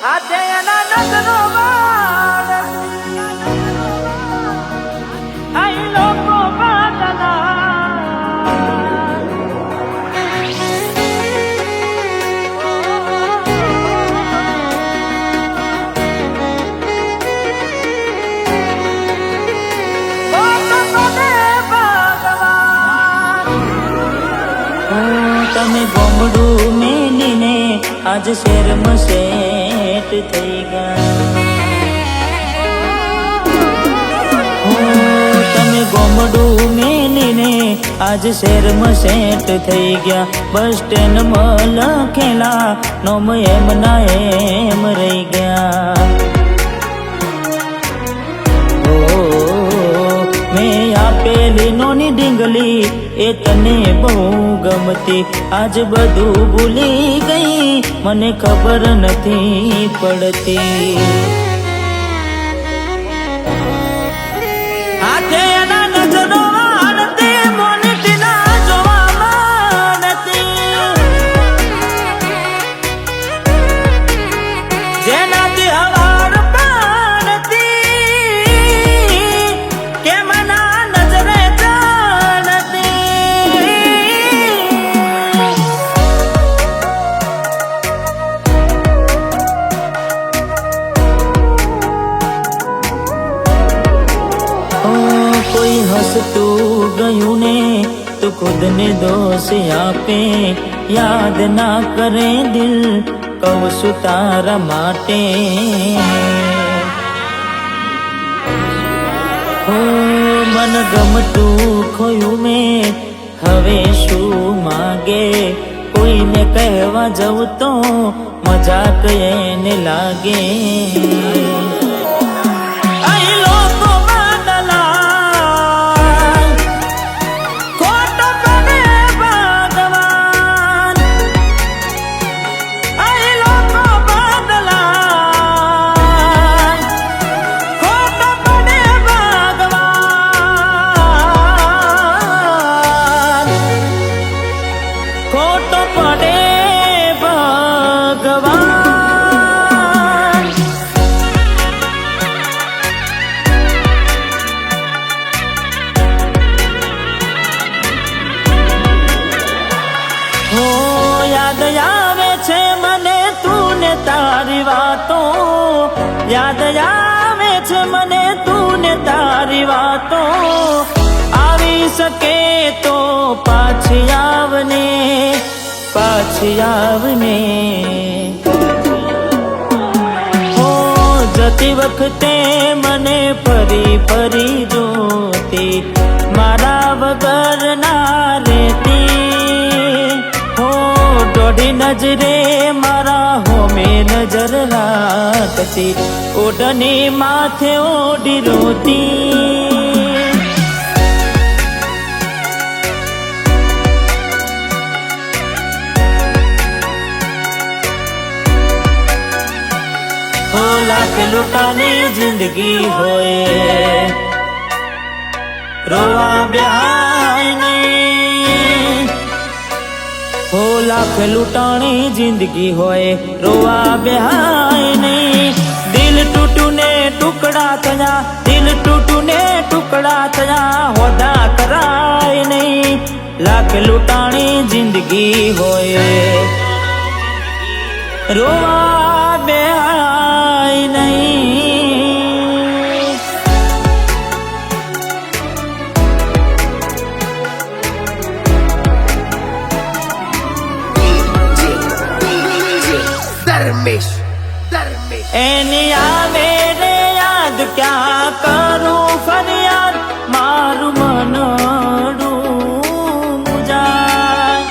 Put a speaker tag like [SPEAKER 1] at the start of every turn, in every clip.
[SPEAKER 1] આજે એના નજરો વાળ અહીં લોકો બદલા તમે ગોમડું મેલીને આજ શેરમાં સેટ થઈ ગયા તમે ગોમડું મેલીને આજ શેરમાં સેટ થઈ ગયા બસ સ્ટેન્ડમાં લખેલા નોમ એમ ના એમ રહી ગયા મેં આપેલી નોની ડીંગલી એ તને બહુ ગમતી આજ બધું ભૂલી ગઈ મને ખબર નથી પડતી આજે એના નજરો વાળતી મોનથી ના જોવામાં નથી જેનાથી હવાર પાડતી કે મના નજરે કોઈ હસતું ગયું ને તો ખુદને દોષ આપે યાદ ના કરે દિલ કહું છું તારા માટે મન ગમતું ખોયું મેં હવે શું માગે કોઈને કહેવા જવું તો મજાક એને લાગે ખોટો પડે ભગવાન હો યાદ આવે છે મને તું ને તારી વાતો યાદ આવે છે મને તું ને તારી વાતો આવી શકે તો પાછી આવને હો જતી વખતે મને ફરી ફરી જોતી મારા વગર ના રહેતી હો દોઢી નજરે મારા હોમે નજર રાખતી ઓઢની માથે ઓઢી રોતી लाख लुटानी जिंदगी होए रोवा ब्याह नहीं हो लाख लुटानी जिंदगी होए रोवा ब्याह नहीं दिल टूटू ने टुकड़ा थया दिल टूटू ने टुकड़ा थया होदा कराए नहीं लाख लुटानी जिंदगी होए रोवा ब्याह एनी आवे रे याद क्या करूं फरियाद मारू मनडू मुजाय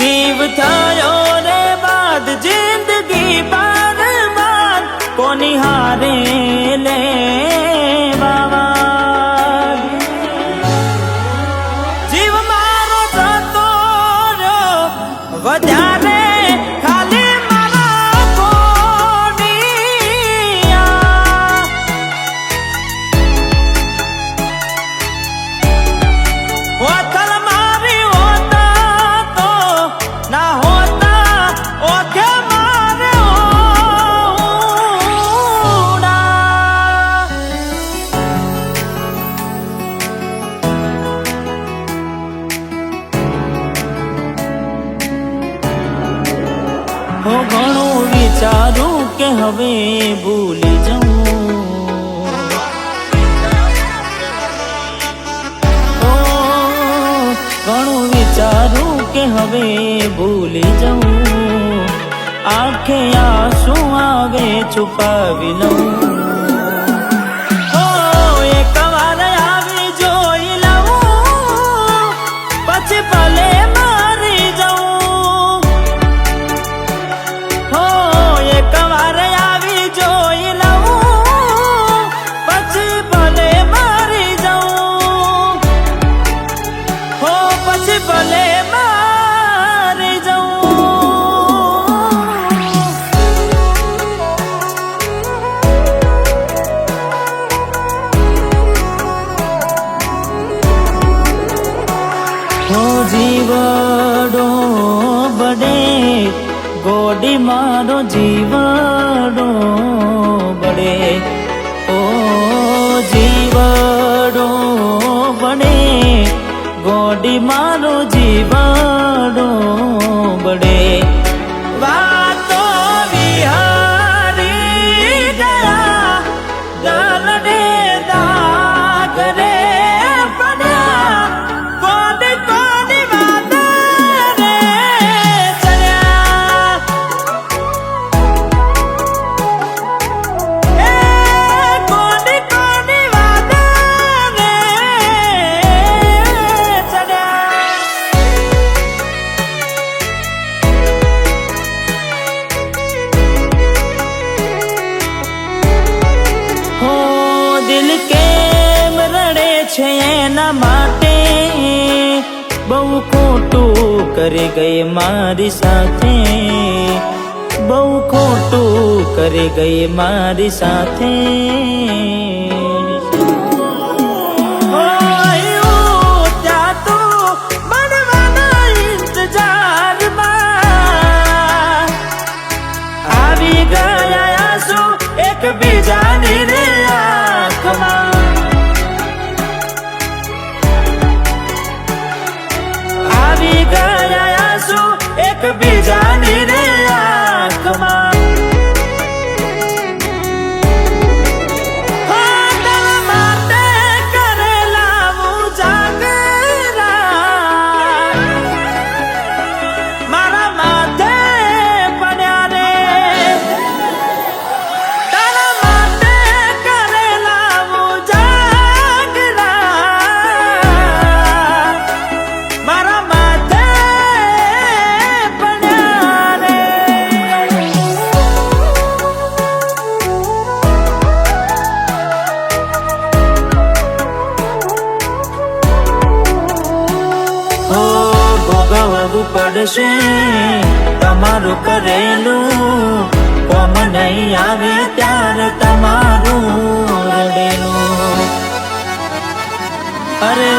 [SPEAKER 1] जीव थयो रे बाद जिंदगी बर्बाद कोनी हारे ले बाबा जीव मारो जतो रो वधारे હો ઘણું વિચારું કે હવે ભૂલી જાઉં, ઘણું વિચારું કે હવે ભૂલી જાઉં, આંખે આંસુ આવે છુપાવી લઉં, એક વાર આવી જોઈ લઉં પછી ભલે મારી જાઉં, એક વાર આવી જોઈ લઉં પછી ભલે મારી જાઉં, પછી ભલે મારી જાઉં. જીવડો બડે ગોડી મારો જીવડો બડે, ઓ જીવડો બડે ગોડી મારો જીવડો બડે, વાતો વિહારી ગયા દલડે દાગ રે પડ્યા, કોની કોની વાત રે ચડ્યા, કોની કોની વાત રે ચડ્યા. હો દિલ કેમ રડે છે એના માટે, બહુ ખોટું કરી ગઈ મારી સાથે, બહુ ખોટું કરી ગઈ મારી સાથે, ત્યાં તો મળવાના ઇંતજારમાં આવી ગયા આંસુ એકબીજાની રે આંખમાં, આવી ગયા આંસુ એકબીજાની રે આંખમાં, તારા માટે કરેલા ઉજાગરા મારા માથે પડ્યા રે, તારા માટે કરેલા ઉજાગરા મારા માથે પડ્યા રે. ભોગવવું પડશે તમારું કરેલું, કોમ નહીં આવે ત્યારે તમારું રડેલું, અરે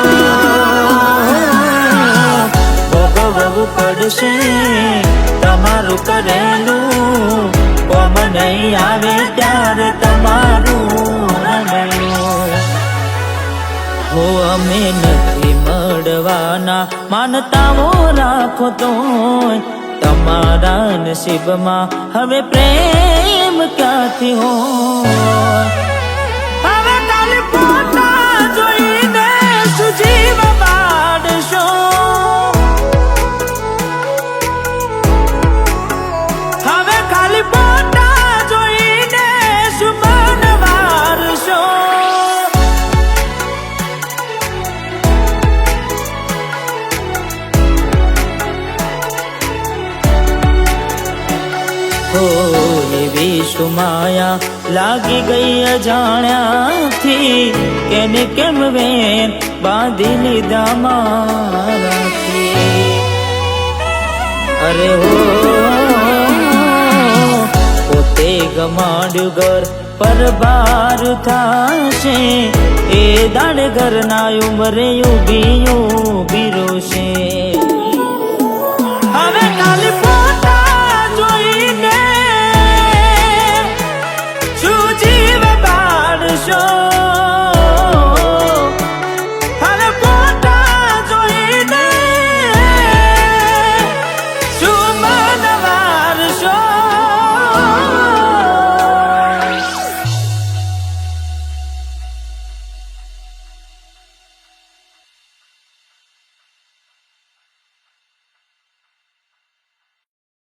[SPEAKER 1] ભોગવવું પડશે તમારું કરેલું, કોમ નહીં આવે ત્યારે તમારું રડેલું. હો અમે નથી મળવાના માનતાઓ રાખો તોય, તમારા નસીબમાં હવે પ્રેમ ક્યાંથી હોય, હવે કાલે ફોટા જોઈને સુજીવ બાળશો, હવે ખાલી ફોટા જોઈને સુમન વારશો, એવી સુમાયા લાગી ગઈ અજાણ્યાથી, કેને કેમ વેર બાંધી લીધા મારાથી, અરે હો પોતે ગમાડ્યું ઘર પર બાર થાશે, એ દાડ ઘરના ઉંમરે ઉભી રોશે.